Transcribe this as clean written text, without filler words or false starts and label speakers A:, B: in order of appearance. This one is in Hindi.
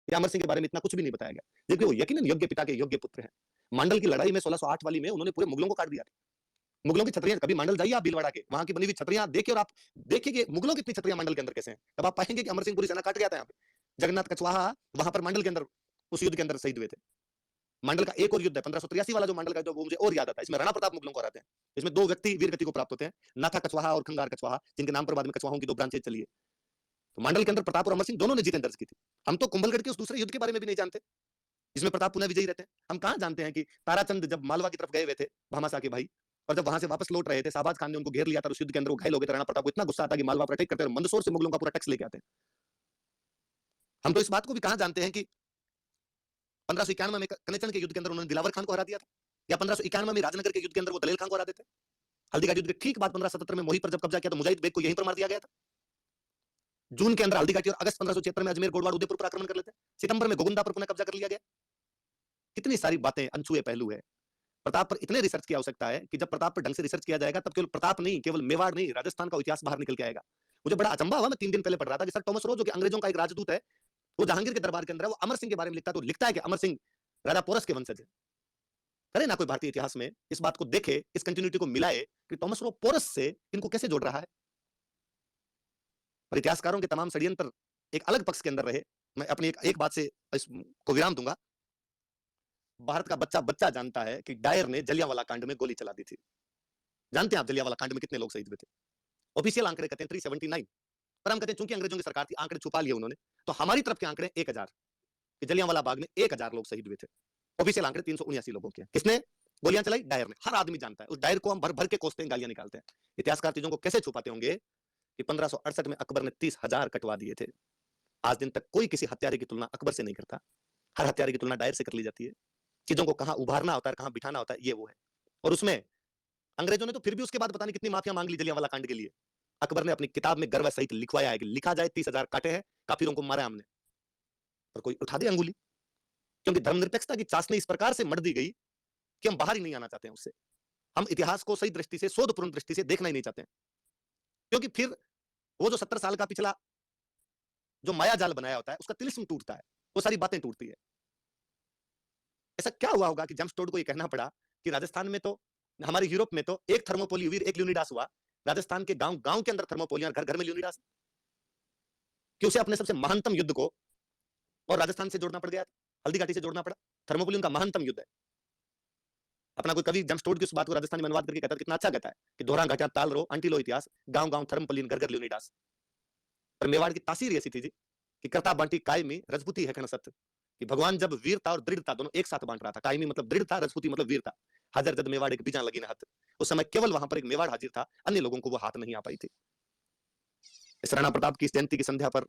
A: या अमर सिंह के बारे में इतना कुछ भी नहीं बताया गया, जबकि वो यकीनन योग्य पिता के योग्य पुत्र हैं। मांडल की लड़ाई में 1608 वाली में उन्होंने पूरे मुगलों को काट दिया था। मुगलों की छतरियां, कभी मांडल जाइए आप भीलवाड़ा के, वहां की बनी हुई छतरियां देखिए और आप देखिए कि मुगलों की इतनी छतरियां मांडल के अंदर कैसे हैं, तब आप पाएंगे कि अमर सिंह पूरी सेना काट गया था यहाँ पे। जगन्नाथ कछवाहा वहां पर मांडल के अंदर उस युद्ध के अंदर शहीद हुए थे। मांडल का एक और युद्ध है 1583 वाला, जो मांडल का, जो वो मुझे और याद आता है। इसमें राणा प्रताप मुगलों को हराते हैं। इसमें दो व्यक्ति वीर गति को प्राप्त होते हैं, नाथा कछवाहा और खंगार कछवाहा, जिनके नाम पर बाद में कछवाहों की दो ब्रांचेज चली है। तो मांडल के अंदर प्रताप और अमर सिंह दोनों ने जीतें दर्ज की थी। हम तो कुंभलगढ़ के उस दूसरे युद्ध के बारे में भी नहीं जानते, जिसमें प्रताप पुनः विजयी रहते हैं। हम कहां जानते हैं कि ताराचंद जब मालवा की तरफ गए हुए थे, भामाशाह के भाई, और जब वहां से वापस लौट रहे थे, शाहबाज खान ने उनको घेर लिया था, उस युद्ध के अंदर वो घायल हो गए थे। राणा प्रताप को इतना गुस्सा आता कि मालवा पर अटैक करते हैं, मंदसौर से मुगलों का पूरा टैक्स लेके आते हैं। हम तो इस बात को भी कहां जानते हैं कि 1591 में कनेचन के युद्ध के अंदर उन्होंने दिलावर खान को हरा दिया था, या 1591 में राजनगर के युद्ध के अंदर वो दलेल खान को हरा देते। हल्दी घाटी युद्ध के ठीक बाद 1577 में मोही पर जब कब्जा किया तो मुजाहिद बेग को यहीं पर मार दिया गया था। जून के अंदर हल्दी घाटी, और अगस्त 1576 में अजमेर, गोडवाड़, उदयपुर पर आक्रमण कर लेते हैं। सितंबर में गोगुंदा पर पुनः कब्जा कर लिया गया। कितनी सारी बातें, अनछुए पहलू है। प्रताप पर इतने रिसर्च की आवश्यकता है कि जब प्रताप पर ढंग से रिसर्च किया जाएगा, तब केवल प्रताप नहीं, केवल मेवाड़ नहीं, राजस्थान का इतिहास बाहर निकल के आएगा। मुझे बड़ा अचंबा हुआ, मैं 3 दिन पहले पढ़ रहा था कि सर टॉमस रो, जो कि अंग्रेजों का एक राजदूत है, वो जहांगीर के दरबार के अंदर है, वो अमर सिंह के बारे में लिखता है, तो लिखता है कि अमर सिंह राजा पोरस के वंशज है। करे ना कोई भारतीय इतिहास में इस बात को देखे, इस कंटिन्यूटी को मिलाए कि टॉमस रो पोरस से इनको कैसे जोड़ रहा है। पर इतिहासकारों के तमाम षड्यंत्र एक अलग पक्ष के अंदर रहे। मैं अपनी एक बात से इसको विराम दूंगा। भारत का बच्चा बच्चा जानता है कि डायर ने जलियांवाला कांड में गोली चला दी थी। जानते हैं आप जलियांवाला कांड में कितने लोग शहीद हुए थे? ऑफिशियल आंकड़े कहते हैं 379, पर हम कहते हैं चूंकि अंग्रेजों की सरकार थी, आंकड़े छुपा लिए उन्होंने, तो हमारी तरफ के आंकड़े 1000, कि जलियांवाला बाग में 1000 लोग शहीद हुए थे। ऑफिशियल आंकड़े 379 लोगों के। किसने गोलियां चलाई? डायर ने। हर आदमी जानता है। उस डायर को हम भर भर के कोसते हैं, गालियां निकालते हैं। इतिहासकार चीजों को कैसे छुपाते होंगे कि 1568 में अकबर ने 30,000 कटवा दिए थे। आज दिन तक कोई किसी हत्यारे की तुलना अकबर से नहीं करता। हर हत्यारे की तुलना डायर से कर ली जाती है। चीजों को कहां उभारना होता है, कहां बिठाना होता है, ये वो है। और उसमें अंग्रेजों ने तो फिर भी उसके बाद पता नहीं कितनी माफिया मांग ली जलियांवाला कांड के लिए। अकबर ने अपनी किताब में गर्व सहित लिखवाया है कि लिखा जाए 30,000 काटे हैं, काफिरों को मारा हमने, पर कोई उठा दे अंगुली, क्योंकि धर्मनिरपेक्षता की चाशनी इस प्रकार से मर दी गई कि हम बाहर ही नहीं आना चाहते हैं उससे। हम इतिहास को सही दृष्टि से, शोधपूर्ण दृष्टि से देखना ही नहीं चाहते हैं, क्योंकि फिर वो जो 70 साल का पिछला जो माया जाल बनाया होता है, उसका तिलिस्म टूटता है, वो सारी बातें टूटती है। ऐसा क्या हुआ होगा कि जेम्स टोड को ये कहना पड़ा कि राजस्थान में तो, हमारे यूरोप में तो एक थर्मोपोली वीर, एक ल्यूनिडास हुआ, राजस्थान के गांव गांव के अंदर थर्मोपोलियन, घर घर में ल्यूनिडास, कि उसे अपने सबसे महानतम युद्ध को और राजस्थान से जोड़ना पड़ गया, हल्दी घाटी से जोड़ना पड़ा। थर्मोपोलियन का महानतम युद्ध है। अपना कोई कवि जेम्स टोड की उस बात को राजस्थानी में अनुवाद करके कहता है, कितना अच्छा कहता है कि दोहरा घाटियां ताल रो, अंटी लो इतिहास, गांव गांव थर्मोपोलियन, घर घर ल्यूनिडास। पर मेवाड़ की तासीर ऐसी थी जी कि करता बांटी कायमी, रजपूती है कहना सत्य, कि भगवान जब वीरता और दृढ़ता दोनों एक साथ बांट रहा था, कायमी मतलब दृढ़ता, रजपूती मतलब वीरता, हाजर जद मेवाड़ एक बीजा लगी न हाथ, उस समय केवल वहां पर एक मेवाड़ हाजिर था, अन्य लोगों को वो हाथ नहीं आ पाई थी। इस राणा प्रताप की जयंती की संध्या पर